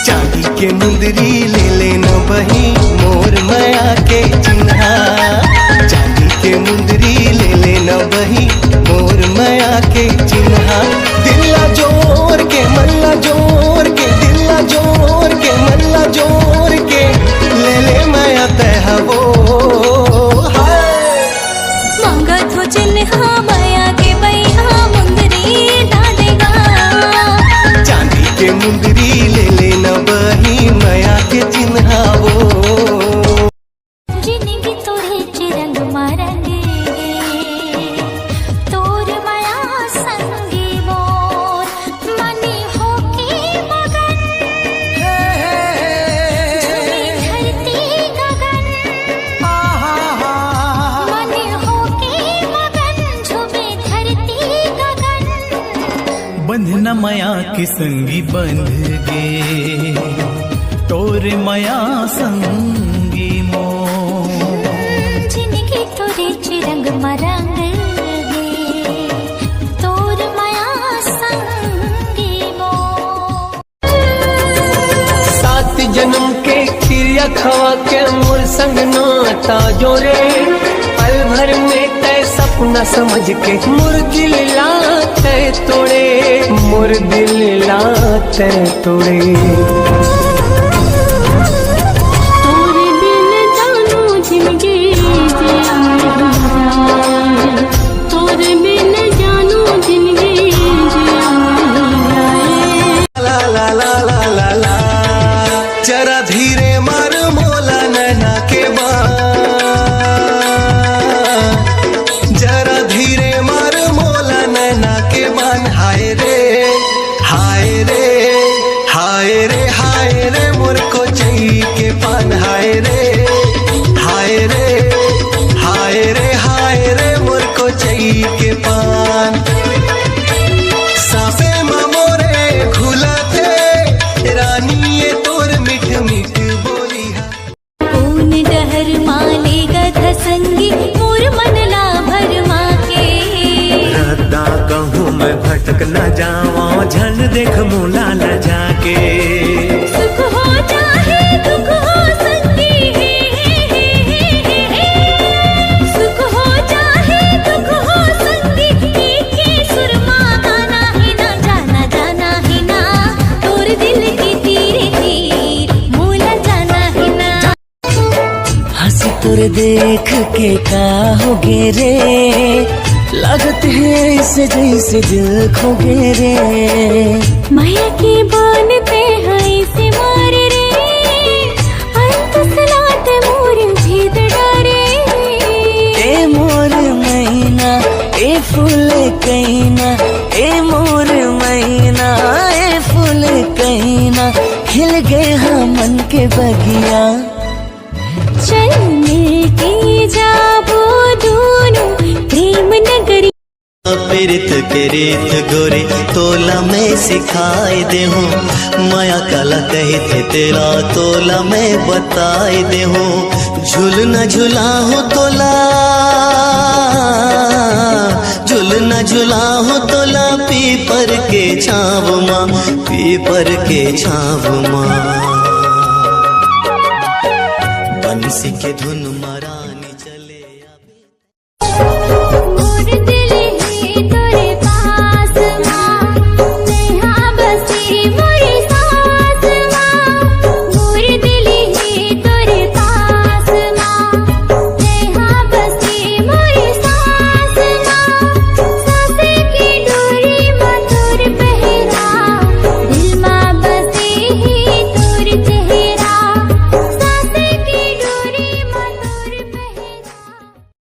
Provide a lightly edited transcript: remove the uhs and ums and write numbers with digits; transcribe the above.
चांदी के मुंदरी ले लेना बही मोर माया के चिन्हा। चांदी के मुंदरी ले लेना बही मोर माया के चिन्हा। दिल्ला जोर के मल्ला जोर के, दिल्ला जोर के मल्ला जोर के, ले ले माया तह वो मांगा तो चिन्हा माया के बैहा मुंदरी डालेगा। चांदी के मुंदरी ले लेना बही माया के चिन्हा वो। जिंदगी तोरे चिरंग मारंगे तोर माया संगी मोर मनी होके मगन। झूमी धरती गगन मनी होके मगन, झूमी धरती गगन। बंधना माया के संगी बंध गे तोर माया संगी मोर। जिंदगी तोरे चिरंग मरंगे तोर माया संगी मोर। 7 जन्म के क्रिया खवा के मोर संग नाता जोड़े। पल भर में तय सपना समझ के मोर दिल लाते तोड़े, मोर दिल लाते तोड़े। तोरे बिन जानो जिंदगी जिया, तोरे बिन जानो जिंदगी जिया। ला ला ला ला ला ला, जरा धीरे मार मोला नैना के बान। जरा धीरे मार मोला नैना के बान। हाय रे हाय रे हाय रे हाय रे मोर को चाहिए के पान। हाय रे हाय रे हाय रे हाय रे मोर को चाहिए के पान। साफे मोरे खुलते रानी ये तोर मिठ मिठ बोली है। कौन डहर मालेगा धसंगी मोर मनला भरमा के। रद्दा कहूँ मैं भटक न जावा झंड देख मोला न जाके। सुख हो चाहे दुख हो संगी, सुख हो चाहे दुख हो संगी। के सुरमा गाना ही ना, जाना जाना ही ना, तोर दिल की तीरे तीर मोला जाना ही ना। हंसी तोरे देख के का होगे रे, लागत है इसे जैसे दिल खोगे रे। माया के बानते हैं से मारे रे, अंत सलात मोर भेद डारे। ए मोर मैना ए फूल कैना, ए मोर मैना ए फूल कैना, खिल गए हाँ मन के बगिया। चल मिल के जाबो दोनों प्रेम नगरी। पीरित के रीत गोरी तोला में सिखाए दे हूँ। माया कला कही थे तेरा तोला में बताए दे हूँ। झूलना झूला हो तोला, झूलना झूला हो तोला, पीपर के छाव माँ, पीपर के छाव माँ। बंसी के धुन मारा